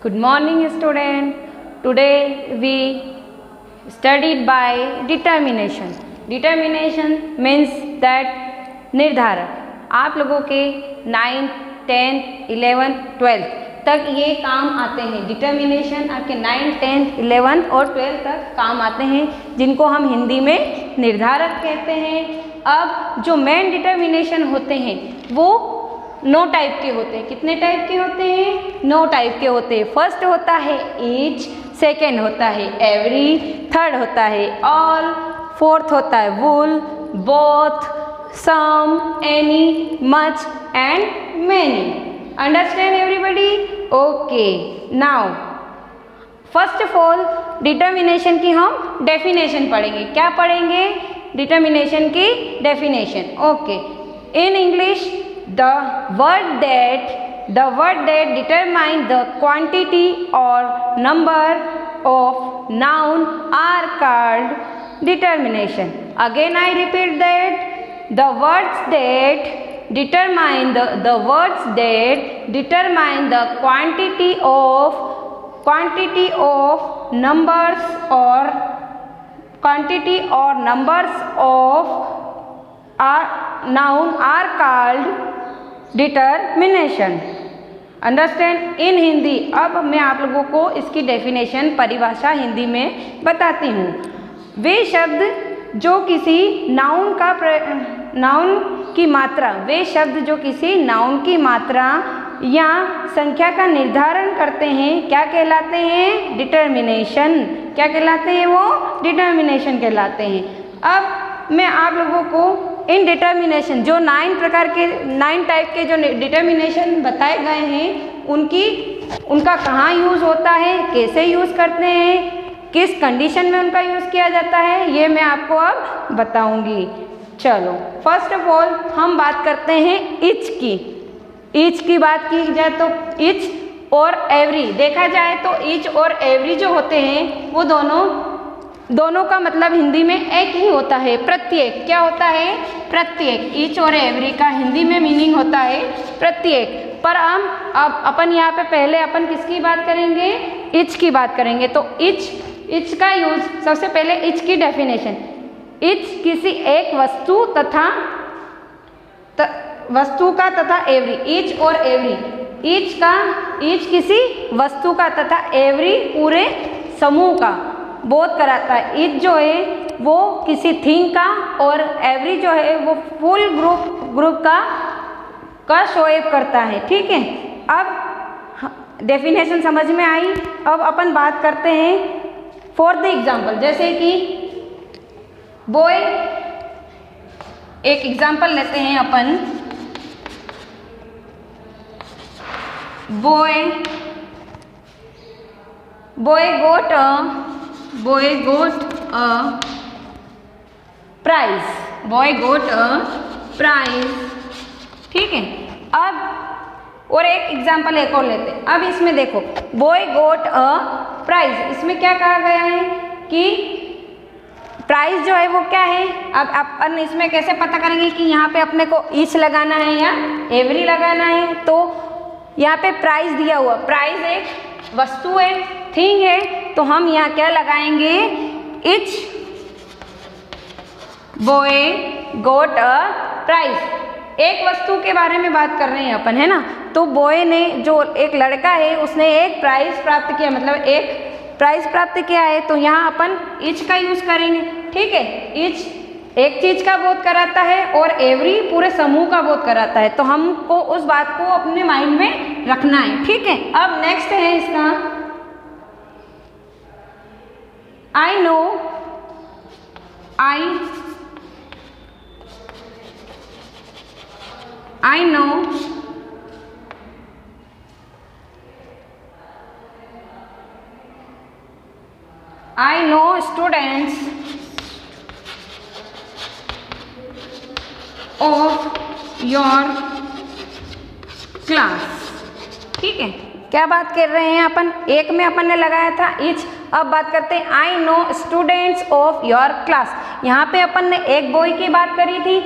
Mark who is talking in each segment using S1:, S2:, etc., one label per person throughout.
S1: Good morning student. Today we studied by determination. Determination means that निर्धारक। आप लोगों के 9th, 10th, 11th, 12th तक ये काम आते हैं। डिटर्मिनेशन आपके 9th, 10th, 11th और 12th तक काम आते हैं, जिनको हम हिंदी में निर्धारक कहते हैं। अब जो मेन डिटर्मिनेशन होते हैं वो 9 टाइप के होते हैं। कितने टाइप के होते हैं? 9 टाइप के होते हैं। फर्स्ट होता है ईच, सेकेंड होता है एवरी, थर्ड होता है ऑल, फोर्थ होता है whole, both, some, any, much and many. Understand everybody? Okay, now first of all determination की हम डेफिनेशन पढ़ेंगे। क्या पढ़ेंगे? डिटर्मिनेशन की definition. Okay, in English the word that determine the quantity or number of noun are called determination. Again I repeat that the words that determine the quantity or numbers of noun are called determination. Understand in Hindi. अब मैं आप लोगों को इसकी definition, परिभाषा हिंदी में बताती हूँ। वे शब्द जो किसी नाउन की मात्रा या संख्या का निर्धारण करते हैं, क्या कहलाते हैं? डिटर्मिनेशन। क्या कहलाते हैं वो? डिटर्मिनेशन कहलाते हैं। अब मैं आप लोगों को इन डिटर्मिनेशन जो 9 टाइप के जो डिटर्मिनेशन बताए गए हैं उनका कहाँ यूज़ होता है, कैसे यूज़ करते हैं, किस कंडीशन में उनका यूज़ किया जाता है, ये मैं आपको अब बताऊंगी। चलो फर्स्ट ऑफ ऑल हम बात करते हैं ईच की। ईच की बात की जाए तो ईच और एवरी देखा जाए तो ईच और एवरी जो होते हैं वो दोनों का मतलब हिंदी में एक ही होता है, प्रत्येक। क्या होता है? प्रत्येक। ईच और एवरी का हिंदी में मीनिंग होता है प्रत्येक। पर हम अब अपन यहाँ पे पहले अपन किसकी बात करेंगे? ईच की बात करेंगे। तो ईच का यूज, सबसे पहले ईच की डेफिनेशन। ईच किसी एक वस्तु का तथा एवरी। ईच और एवरी। ईच किसी वस्तु का तथा एवरी पूरे समूह का बोध कराता है। ईच जो है वो किसी थिंग का और एवरी जो है वो फुल ग्रुप का शोएब करता है। ठीक है, अब डेफिनेशन समझ में आई। अब अपन बात करते हैं फॉर द एग्जाम्पल। जैसे कि बॉय, एक एग्जाम्पल लेते हैं अपन। Boy got a prize. Boy got a prize. ठीक है, अब और एक एग्जाम्पल एक और लेते हैं। अब इसमें देखो, बॉय गोट अ प्राइज, इसमें क्या कहा गया है कि प्राइज जो है वो क्या है। अब अपन इसमें कैसे पता करेंगे कि यहाँ पे अपने को ईच लगाना है या एवरी लगाना है? तो यहाँ पे प्राइज दिया हुआ, प्राइज एक वस्तु है, थिंग है, तो हम यहाँ क्या लगाएंगे? Each boy got a prize. एक वस्तु के बारे में बात कर रहे हैं अपन, है ना। तो बॉय ने, जो एक लड़का है, उसने एक प्राइज प्राप्त किया, मतलब एक प्राइज प्राप्त किया है, तो यहाँ अपन ईच का यूज करेंगे। ठीक है, ईच एक चीज का बोध कराता है और एवरी पूरे समूह का बोध कराता है, तो हमको उस बात को अपने माइंड में रखना है। ठीक है, अब नेक्स्ट है इसका I know students of your class। ठीक है, क्या बात कर रहे हैं अपन? एक में अपन ने लगाया था ईच, अब बात करते हैं I know students of your class. यहाँ पे अपन ने एक बॉय की बात करी थी।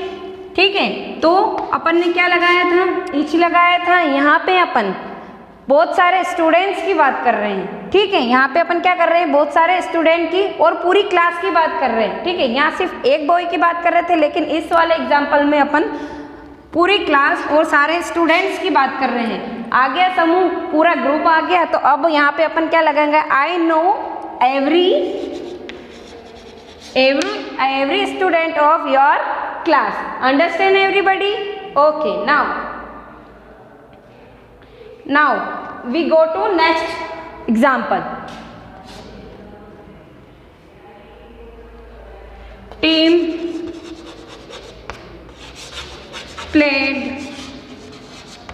S1: ठीक है, तो अपन ने क्या लगाया था? ईच लगाया था। यहाँ पे अपन बहुत सारे स्टूडेंट्स की बात कर रहे हैं, ठीक है। यहाँ पे अपन क्या कर रहे हैं, बहुत सारे स्टूडेंट की और पूरी क्लास की बात कर रहे हैं, ठीक है। यहाँ सिर्फ एक बॉय की बात कर रहे थे, लेकिन इस वाले एग्जाम्पल में अपन पूरी क्लास और सारे स्टूडेंट्स की बात कर रहे हैं। आ गया समूह, पूरा ग्रुप आ गया। तो अब यहाँ पे अपन क्या लगाएंगे, I know every student of your class. Understand everybody? Okay, now we go to next example. Team played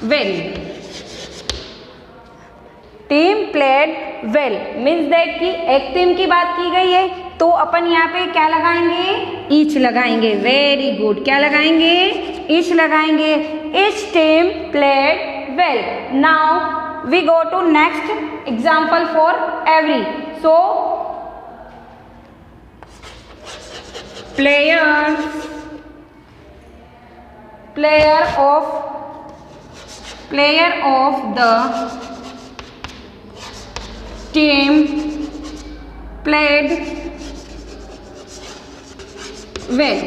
S1: well. Team played well means that कि एक टीम की बात की गई है, तो अपन यहाँ पे क्या लगाएंगे, ईच लगाएंगे। वेरी गुड, क्या लगाएंगे, ईच लगाएंगे। Each team played well. Now we go to next example for every. So player of the team played well.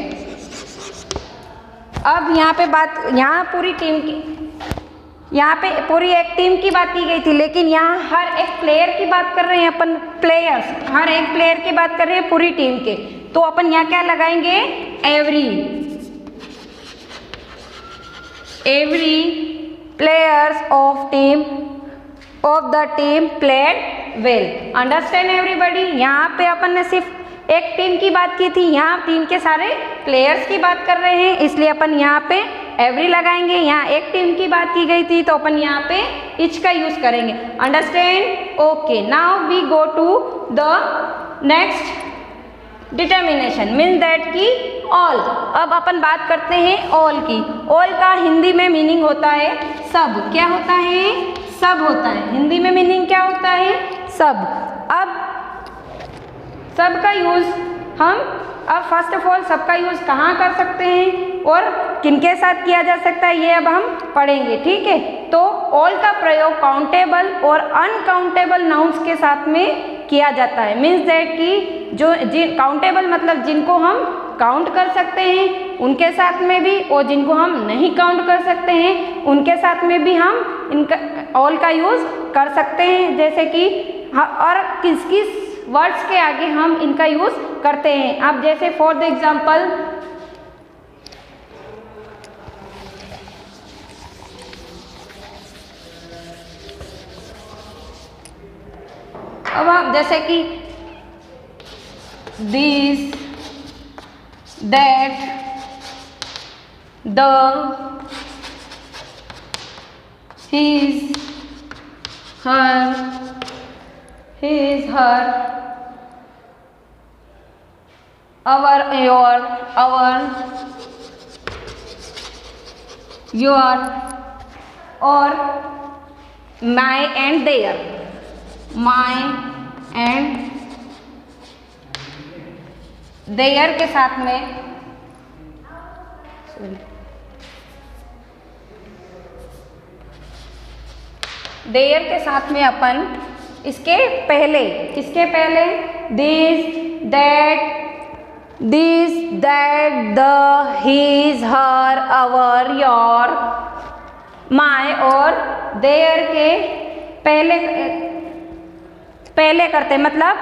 S1: अब यहाँ पे पूरी एक टीम की बात की गई थी, लेकिन यहाँ हर एक प्लेयर की बात कर रहे हैं अपन। हर एक प्लेयर की बात कर रहे हैं पूरी टीम के, तो अपन यहाँ क्या लगाएंगे, every players of the team played well. Understand everybody. यहाँ पे अपन ने सिर्फ एक टीम की बात की थी, यहाँ टीम के सारे प्लेयर्स की बात कर रहे हैं, इसलिए अपन यहाँ पे एवरी लगाएंगे। यहाँ एक टीम की बात की गई थी, तो अपन यहाँ पे इच का यूज करेंगे। Understand? Okay, now we go to the next determination means that की ऑल। अब अपन बात करते हैं ऑल की। ऑल का हिंदी में मीनिंग होता है सब। क्या होता है, सब होता है। हिंदी में मीनिंग क्या होता है, सब। अब सब का यूज हम फर्स्ट ऑफ ऑल सबका यूज कहाँ कर सकते हैं और किनके साथ किया जा सकता है, ये अब हम पढ़ेंगे, ठीक है। तो ऑल का प्रयोग काउंटेबल और अनकाउंटेबल नाउन्स के साथ में किया जाता है। मीन्स दैट कि काउंटेबल मतलब जिनको हम काउंट कर सकते हैं उनके साथ में भी, और जिनको हम नहीं काउंट कर सकते हैं उनके साथ में भी हम इनका ऑल का यूज कर सकते हैं। जैसे कि और किस किस वर्ड्स के आगे हम इनका यूज करते हैं। अब जैसे फॉर द एग्जाम्पल, अब आप जैसे कि this, that, the, his, her, our, your, और my and their, my and their के साथ में their के साथ में अपन इसके पहले, किसके पहले, this, that, the, his, her, our, your, my और देयर के पहले करते, मतलब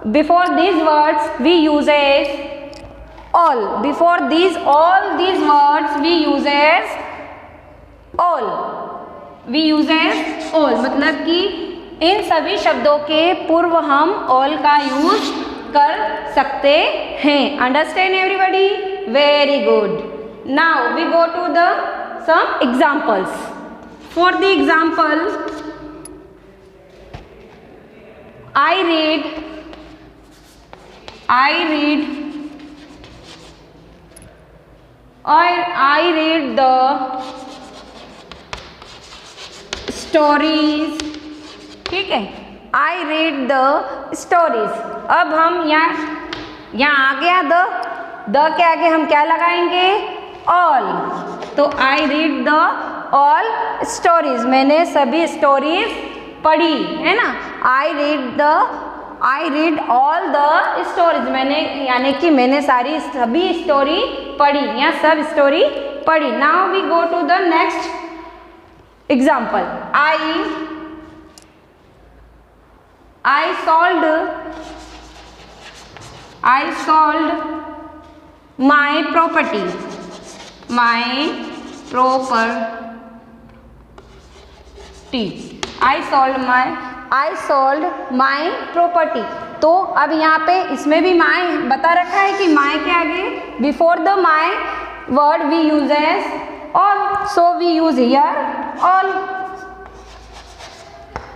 S1: before these words we uses all. Before all these words we uses all. मतलब कि इन सभी शब्दों के पूर्व हम ऑल का यूज कर सकते हैं। Understand everybody? Very good. Now we go to the some examples. For the example, I read the stories, ठीक है। I read the stories। अब हम यहाँ आ गया द के आगे हम क्या लगाएंगे, ऑल। तो I read the all stories, मैंने सभी स्टोरीज पढ़ी, है ना। I read all the stories, मैंने यानी कि मैंने सभी स्टोरी पढ़ी या सब स्टोरी पढ़ी। Now we go to the next example. I sold my property, I sold my property। तो अब यहाँ पे इसमें भी my बता रखा है कि my के आगे before the my word we use as all, so we use here all।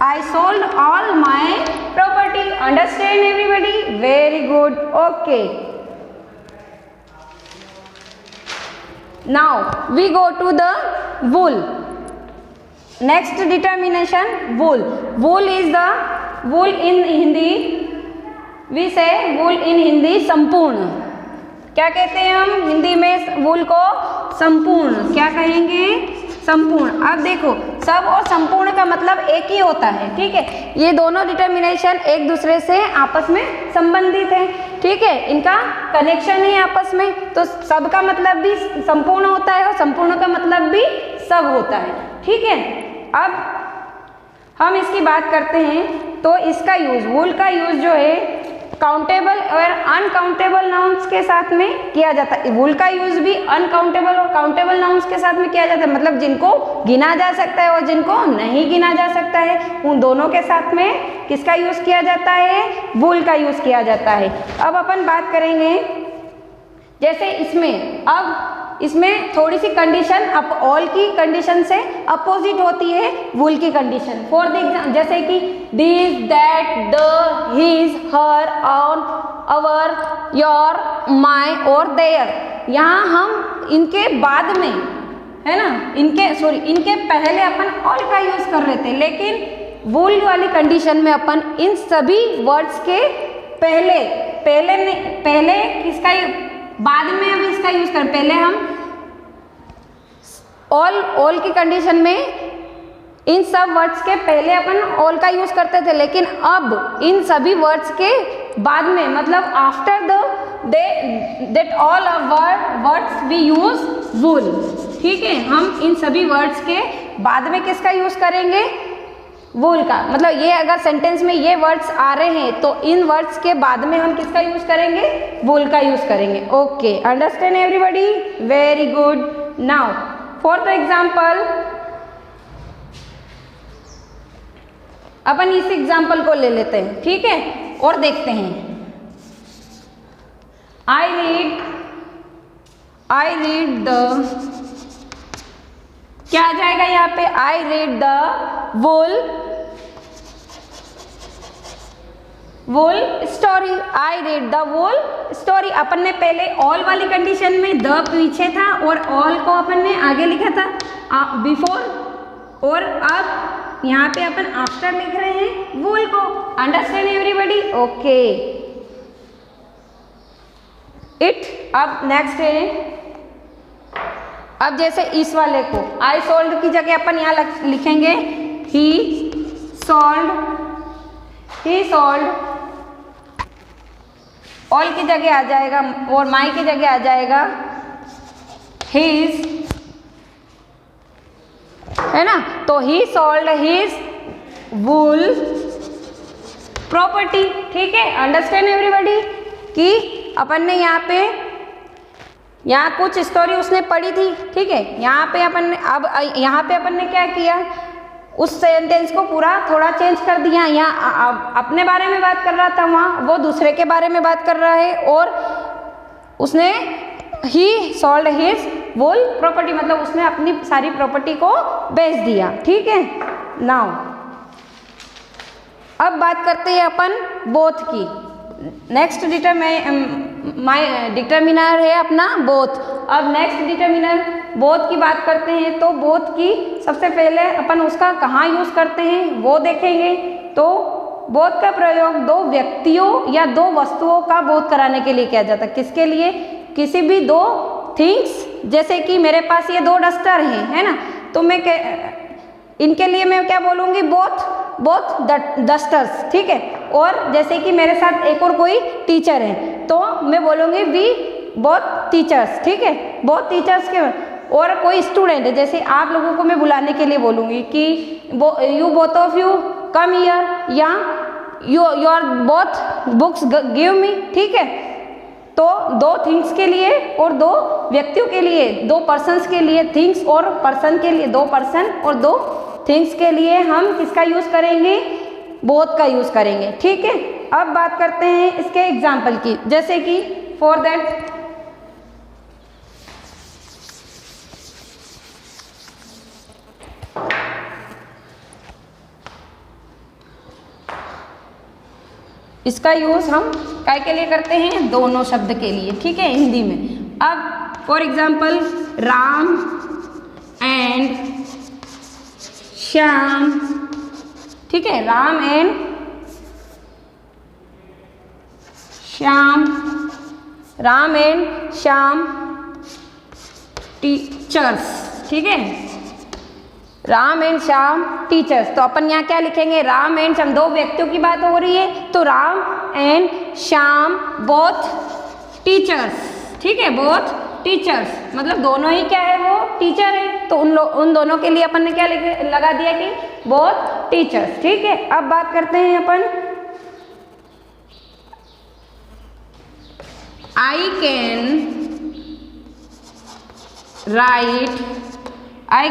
S1: I sold all my property, understand everybody? Very good, okay। Now we go to the wool। Next determination, wool। Wool is the, wool in Hindi we say wool in Hindi संपूर्ण। क्या कहते हैं हम हिंदी में wool को? संपूर्ण। क्या कहेंगे? संपूर्ण। अब देखो सब और संपूर्ण का मतलब एक ही होता है, ठीक है। ये दोनों डिटर्मिनेशन एक दूसरे से आपस में संबंधित है, ठीक है, इनका कनेक्शन है आपस में। तो सब का मतलब भी संपूर्ण होता है और संपूर्ण का मतलब भी सब होता है, ठीक है। अब हम इसकी बात करते हैं तो इसका यूज, वूल का यूज जो है काउंटेबल और अनकाउंटेबल नाउन्स के साथ में किया जाता है। वूल का यूज भी अनकाउंटेबल और काउंटेबल नाउन्स के साथ में किया जाता है, मतलब जिनको गिना जा सकता है और जिनको नहीं गिना जा सकता है, उन दोनों के साथ में किसका यूज किया जाता है? वूल का यूज किया जाता है। अब अपन बात करेंगे जैसे इसमें, अब इसमें थोड़ी सी कंडीशन अप ऑल की कंडीशन से अपोजिट होती है वूल की कंडीशन। फॉर द एग्जाम्पल जैसे कि this, that, the, his, her, on, our, your, my और देयर। यहाँ हम इनके बाद में, है ना, इनके पहले अपन ऑल का यूज कर रहे थे, लेकिन वूल वाली कंडीशन में अपन इन सभी वर्ड्स के पहले किसका, बाद में अब इसका यूज कर, पहले हम ऑल की कंडीशन में इन सब वर्ड्स के पहले अपन ऑल का यूज करते थे, लेकिन अब इन सभी वर्ड्स के बाद में, मतलब after that all words we use whole, ठीक है। हम इन सभी वर्ड्स के बाद में किसका यूज करेंगे? वूल का। मतलब ये अगर सेंटेंस में ये वर्ड्स आ रहे हैं तो इन वर्ड्स के बाद में हम किसका यूज करेंगे? वूल का यूज करेंगे। Okay, understand everybody? Very good. Now for the example, अपन इस एग्जाम्पल को ले लेते हैं, ठीक है, और देखते हैं। आई रीड द, क्या आ जाएगा यहाँ पे? I read the whole story. I read the whole story. अपन ने पहले ऑल वाली कंडीशन में द पीछे था और ऑल को अपन ने आगे लिखा था बिफोर, और अब यहाँ पे अपन आफ्टर लिख रहे हैं वूल को। Understand everybody? Okay, it. अब नेक्स्ट है, अब जैसे इस वाले को आई सोल्ड की जगह अपन यहाँ लिखेंगे ही सोल्ड। ऑल की जगह आ जाएगा और माई की जगह आ जाएगा हिज, है ना। तो ही सोल्ड हिज वूल प्रॉपर्टी, ठीक है। Understand everybody? कि अपन ने यहाँ कुछ स्टोरी उसने पढ़ी थी, ठीक है। यहाँ पे अपन ने यहाँ पे अपन ने क्या किया? उस सेंटेंस को पूरा थोड़ा चेंज कर दिया। यहाँ अपने बारे में बात कर रहा था, वहाँ वो दूसरे के बारे में बात कर रहा है, और उसने ही सोल्ड हिज वूल प्रॉपर्टी, मतलब उसने अपनी सारी प्रॉपर्टी को बेच दिया, ठीक है। नाउ अब बात करते हैं अपन बोथ की। नेक्स्ट डिटर्मिनर है अपना बोथ। अब नेक्स्ट डिटर्मिनर बोथ की बात करते हैं, तो बोथ की सबसे पहले अपन उसका कहाँ यूज करते हैं वो देखेंगे। तो बोथ का प्रयोग दो व्यक्तियों या दो वस्तुओं का बोथ कराने के लिए किया जाता है। किसके लिए? किसी भी दो थिंग्स, जैसे कि मेरे पास ये दो डस्टर हैं, है ना, तो मैं इनके लिए मैं क्या बोलूँगी, बोथ डस्टर्स, ठीक है। और जैसे कि मेरे साथ एक और कोई टीचर है तो मैं बोलूँगी वी बोथ टीचर्स, ठीक है, बोथ टीचर्स के। और कोई स्टूडेंट है, जैसे आप लोगों को मैं बुलाने के लिए बोलूँगी कि you both of you come here, या your both books give me, ठीक है। तो दो थिंग्स के लिए और दो व्यक्तियों के लिए, दो पर्सन्स के लिए थिंग्स और पर्सन के लिए, दो पर्सन और दो थिंग्स के लिए हम किसका यूज़ करेंगे, बोथ का यूज़ करेंगे, ठीक है। अब बात करते हैं इसके एग्जाम्पल की, जैसे कि फॉर दैट इसका यूज़ हम काय के लिए करते हैं, दोनों शब्द के लिए, ठीक है, हिंदी में। अब for example Ram and Shyam, ठीक है, Ram and Shyam, Ram and Shyam teachers, ठीक है, राम एंड श्याम टीचर्स। तो अपन यहाँ क्या लिखेंगे, राम एंड श्याम, दो व्यक्तियों की बात हो रही है तो Ram and Shyam both teachers, ठीक है, बोथ टीचर्स, मतलब दोनों ही क्या है, वो टीचर है। तो उन दोनों के लिए अपन ने क्या लगा दिया कि बोथ टीचर्स, ठीक है। अब बात करते हैं अपन आई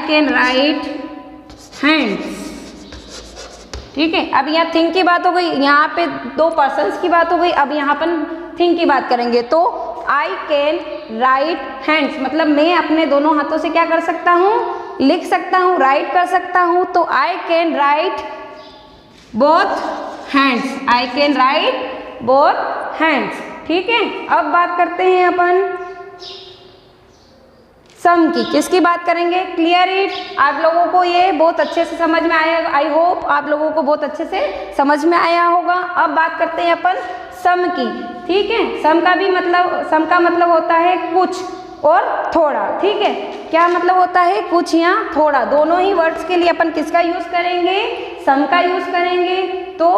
S1: कैन राइट हैंड्स, ठीक है। अब यहाँ थिंग की बात हो गई, यहाँ पे दो पर्सन्स की बात हो गई, अब यहाँ अपन थिंग की बात करेंगे। तो आई कैन राइट हैंड्स, मतलब मैं अपने दोनों हाथों से क्या कर सकता हूँ, लिख सकता हूँ, राइट कर सकता हूँ। तो I can write both hands, I can write both hands, ठीक है। अब बात करते हैं अपन सम की, किसकी बात करेंगे, क्लियर इट। आप लोगों को ये बहुत अच्छे से समझ में आया, आई होप आप लोगों को बहुत अच्छे से समझ में आया होगा। अब बात करते हैं अपन सम की, ठीक है। सम का मतलब होता है कुछ और थोड़ा, ठीक है। क्या मतलब होता है, कुछ या थोड़ा, दोनों ही वर्ड्स के लिए अपन किसका यूज करेंगे, सम का यूज करेंगे। तो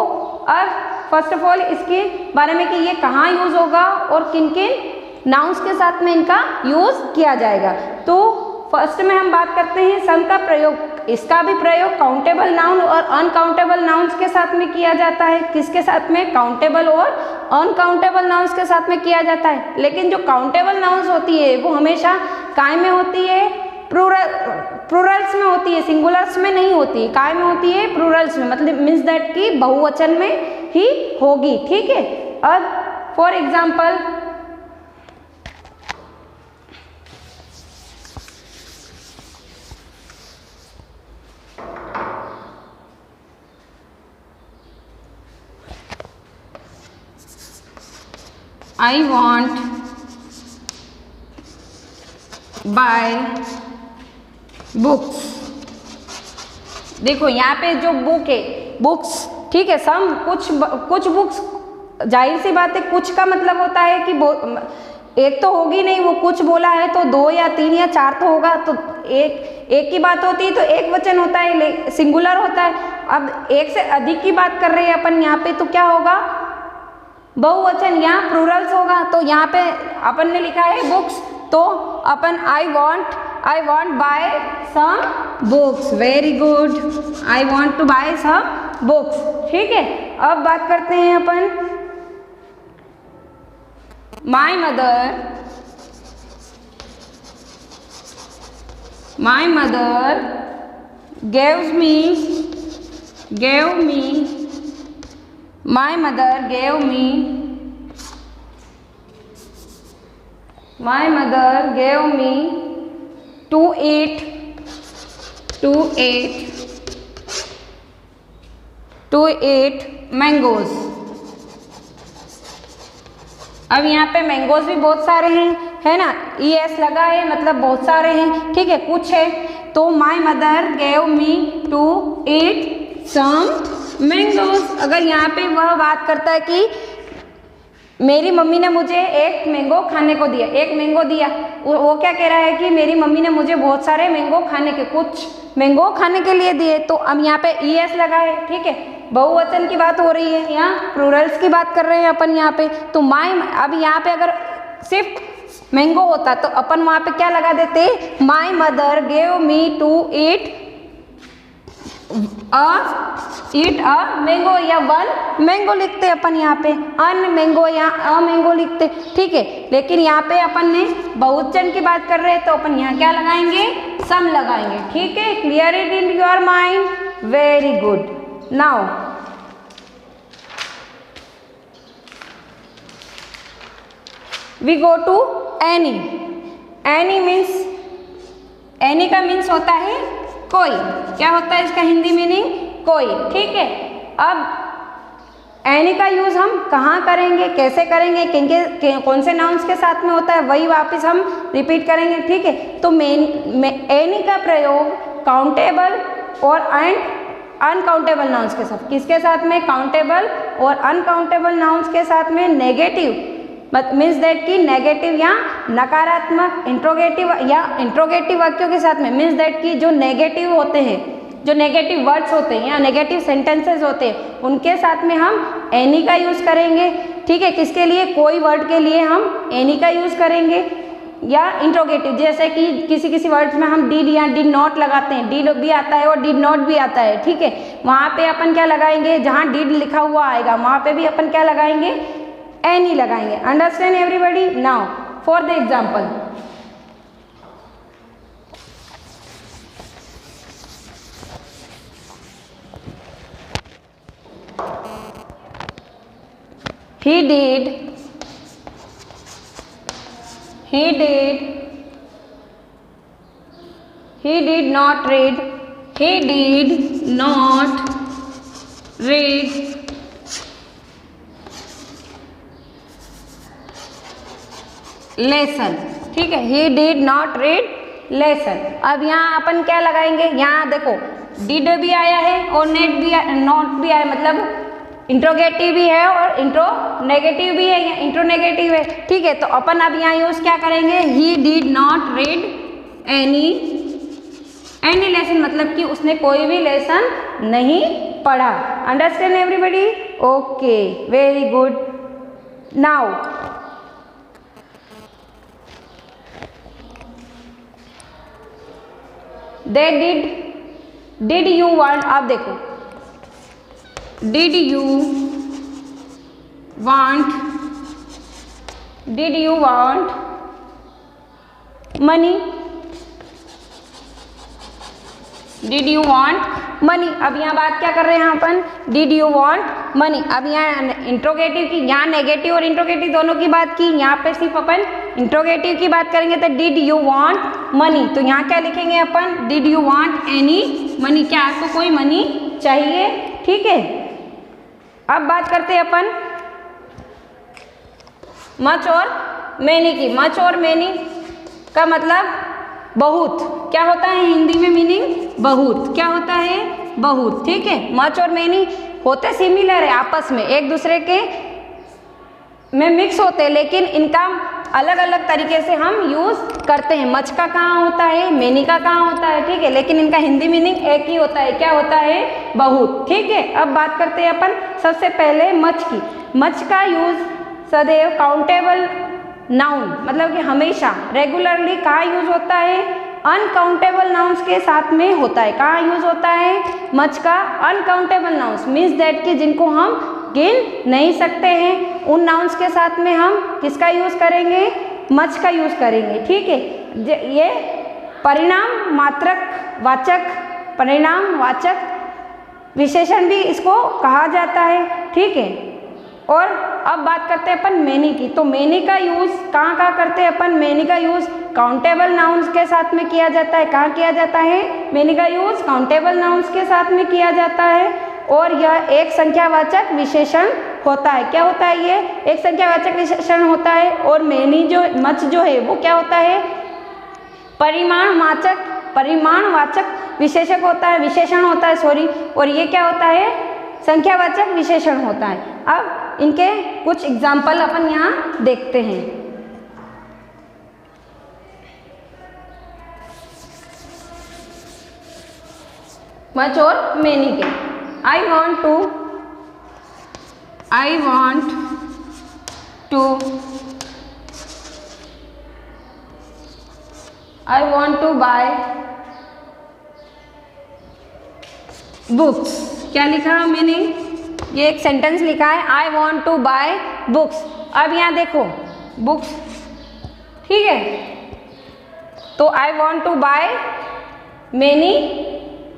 S1: अब फर्स्ट ऑफ ऑल इसके बारे में कि ये कहाँ यूज होगा और किन किन नाउन्स के साथ में इनका यूज किया जाएगा। तो फर्स्ट में हम बात करते हैं सम का प्रयोग। इसका भी प्रयोग काउंटेबल नाउन और अनकाउंटेबल नाउन्स के साथ में किया जाता है। किसके साथ में, काउंटेबल और अनकाउंटेबल नाउन्स के साथ में किया जाता है। लेकिन जो काउंटेबल नाउन्स होती है वो हमेशा काय में होती है, प्लूरल्स में होती है, सिंगुलर्स में नहीं होती है। काय में होती है, प्लूरल्स में, मतलब मीन्स दैट कि बहुवचन में ही होगी, ठीक है। अब for example I want buy books। देखो यहाँ पे जो बुक है, बुक्स, ठीक है, सम कुछ बुक्स, जाहिर सी बात है कुछ का मतलब होता है कि एक तो होगी नहीं, वो कुछ बोला है तो दो या तीन या चार तो होगा। तो एक की बात होती है तो एक वचन होता है, सिंगुलर होता है। अब एक से अधिक की बात कर रहे हैं अपन यहाँ पे, तो क्या होगा, बहुवचन या प्लूरल्स होगा। तो यहाँ पे अपन ने लिखा है बुक्स, तो अपन I want buy some books, very good, I want to buy some books, ठीक है। अब बात करते हैं अपन my mother gave me my mother gave me to eat mangoes. अब यहाँ पे मैंगोज भी बहुत सारे हैं, है ना, ES लगा है, मतलब बहुत सारे हैं, ठीक है, कुछ है। तो my mother gave me to eat some mangoes. अगर यहाँ पे वह बात करता है कि मेरी मम्मी ने मुझे एक मैंगो खाने को दिया, एक मैंगो दिया। वो क्या कह रहा है कि मेरी मम्मी ने मुझे बहुत सारे मैंगो खाने के, कुछ मैंगो खाने के लिए दिए। तो अब यहाँ पे ES लगा है, ठीक है, बहुवचन की बात हो रही है, यहाँ प्लूरल्स की बात कर रहे हैं अपन यहाँ पे। तो माय, अब यहाँ पे अगर सिर्फ मैंगो होता तो अपन वहाँ पे क्या लगा देते, my mother gave me to eat a mango या वन मैंगो लिखते अपन यहाँ पे, अन मैंगो या अ मैंगो लिखते, ठीक है। लेकिन यहाँ पे अपन ने बहुवचन की बात कर रहे हैं तो अपन यहाँ क्या लगाएंगे, सम लगाएंगे, ठीक है। Clear it in your mind, very good. Now we go to any. Any means, any का मीन्स होता है कोई। क्या होता है इसका हिंदी मीनिंग, कोई, ठीक है। अब एनी का यूज हम कहाँ करेंगे, कैसे करेंगे, कौन से नाउन्स के साथ में होता है, वही वापस हम रिपीट करेंगे, ठीक है। तो एनी का प्रयोग काउंटेबल और अनकाउंटेबल नाउन्स के साथ, किसके साथ में, काउंटेबल और अनकाउंटेबल नाउन्स के साथ में, नेगेटिव मीन्स दैट की नेगेटिव या नकारात्मक, इंट्रोगेटिव वाक्यों के साथ में, मीन्स दैट की जो नेगेटिव होते हैं, जो नेगेटिव वर्ड्स होते हैं या नेगेटिव सेंटेंसेस होते हैं, उनके साथ में हम एनी का यूज़ करेंगे, ठीक है। किसके लिए, कोई वर्ड के लिए हम एनी का यूज़ करेंगे, या इंट्रोगेटिव, जैसे कि किसी वर्ड्स में हम डिड या डिड नॉट लगाते हैं, डिड भी आता है और डिड नॉट भी आता है, ठीक है। वहाँ पे अपन क्या लगाएंगे, जहाँ डिड लिखा हुआ आएगा वहाँ पे भी अपन क्या लगाएंगे, एनी लगाएंगे। Understand everybody. Now for the example, he did not read lesson, ठीक है। he did not read lesson। अब यहाँ अपन क्या लगाएंगे, यहाँ देखो did भी आया है और नॉट भी आया, मतलब इंट्रोगेटिव भी है और इंट्रोनेगेटिव भी है या इंट्रोनेगेटिव है, ठीक है। तो अपन अब यहाँ यूज क्या करेंगे, he did not read any lesson, मतलब कि उसने कोई भी लेसन नहीं पढ़ा। Understand everybody, okay, very good. Now they did you want, आप देखो did you want money, did you want money. अब यहाँ बात क्या कर रहे हैं अपन, डिड यू वांट मनी। अब यहाँ इंट्रोगेटिव की, यहाँ नेगेटिव और इंट्रोगेटिव दोनों की बात की, यहाँ पे सिर्फ अपन इंट्रोगेटिव की बात करेंगे तो डिड यू वांट मनी। तो यहाँ क्या लिखेंगे अपन, did you want any money, क्या आपको कोई मनी चाहिए, ठीक है। अब बात करते हैं अपन मच और मैनी की। मच और मैनी का मतलब बहुत, क्या होता है हिंदी में मीनिंग, बहुत, क्या होता है, बहुत, ठीक है। मच और मैनी होते सिमिलर है, आपस में एक दूसरे के में मिक्स होते हैं, लेकिन इनका अलग अलग तरीके से हम यूज करते हैं। मच का कहाँ होता है, मैनी का कहाँ होता है, ठीक है, लेकिन इनका हिंदी मीनिंग एक ही होता है, क्या होता है, बहुत, ठीक है। अब बात करते हैं अपन सबसे पहले मच की। मच का यूज सदैव काउंटेबल नाउन, मतलब कि हमेशा रेगुलरली कहाँ यूज होता है, अनकाउंटेबल नाउन्स के साथ में होता है। कहाँ यूज होता है मच का, अनकाउंटेबल नाउन्स मीन्स दैट कि जिनको हम गिन नहीं सकते हैं, उन नाउन्स के साथ में हम किसका यूज करेंगे, मच का यूज करेंगे, ठीक है। ये परिणाम मात्रक वाचक, परिणाम वाचक विशेषण भी इसको कहा जाता है, ठीक है। और अब बात करते हैं अपन मैनी की। तो मैनी का यूज कहाँ कहाँ करते हैं अपन, मैनी का यूज काउंटेबल नाउन्स के साथ में किया जाता है। कहाँ किया जाता है, मैनी का यूज काउंटेबल नाउन्स के साथ में किया जाता है, और यह एक संख्यावाचक विशेषण होता है। क्या होता है, ये एक संख्यावाचक विशेषण होता है। और मैनी जो, मच जो है वो क्या होता है, परिमाणवाचक विशेषक होता है, विशेषण होता है, सॉरी। और ये क्या होता है, संख्यावाचक विशेषण होता है। अब इनके कुछ एग्जाम्पल अपन यहाँ देखते हैं। मच और मेनी के। I want to buy books। क्या लिखा मैंने, ये एक सेंटेंस लिखा है I want to buy books। अब यहाँ देखो बुक्स, ठीक है, तो I want to buy many,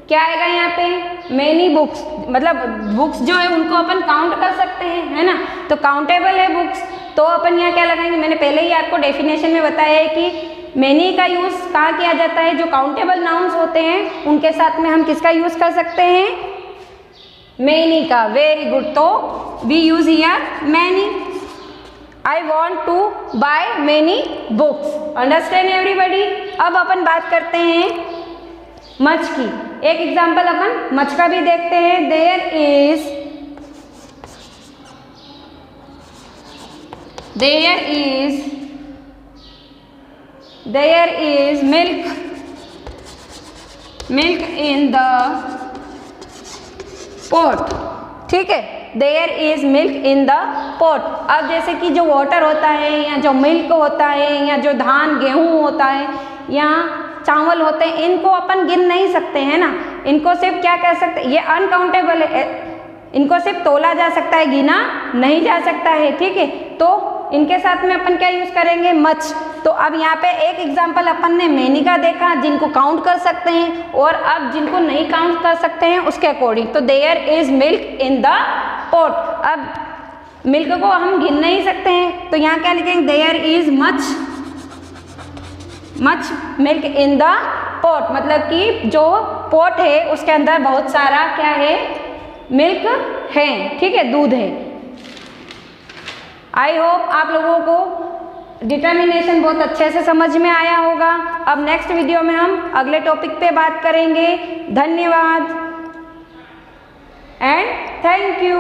S1: क्या आएगा यहाँ पे, मेनी बुक्स, मतलब बुक्स जो है उनको अपन काउंट कर सकते हैं, है ना, तो काउंटेबल है बुक्स, तो अपन यहाँ क्या लगाएंगे, मैंने पहले ही आपको डेफिनेशन में बताया है कि मेनी का यूज़ कहाँ किया जाता है, जो काउंटेबल नाउन्स होते हैं उनके साथ में हम किसका यूज़ कर सकते हैं, मेनी का। वेरी गुड, तो we use here many. I want to buy many books. Understand everybody. अब अपन बात करते हैं मच की। एक एग्जाम्पल अपन मच का भी देखते हैं। There is milk in the pot. ठीक है, there is milk in the pot. अब जैसे कि जो वाटर होता है या जो मिल्क होता है या जो धान गेहूं होता है या चावल होते हैं, इनको अपन गिन नहीं सकते हैं ना, इनको सिर्फ क्या कह सकते हैं, ये अनकाउंटेबल है, इनको सिर्फ तोला जा सकता है, गिना नहीं जा सकता है। ठीक है, तो इनके साथ में अपन क्या यूज़ करेंगे, मच। तो अब यहाँ पे एक एग्जांपल अपन ने मेनी का देखा, जिनको काउंट कर सकते हैं, और अब जिनको नहीं काउंट कर सकते हैं उसके अकॉर्डिंग। तो there is milk in the pot. अब मिल्क को हम गिन नहीं सकते हैं, तो यहाँ क्या लिखेंगे, there is much milk in the pot, मतलब कि जो पॉट है उसके अंदर बहुत सारा क्या है, मिल्क है। ठीक है, दूध है। आई होप आप लोगों को डिटर्मिनेशन बहुत अच्छे से समझ में आया होगा। अब नेक्स्ट वीडियो में हम अगले टॉपिक पे बात करेंगे। धन्यवाद एंड थैंक यू।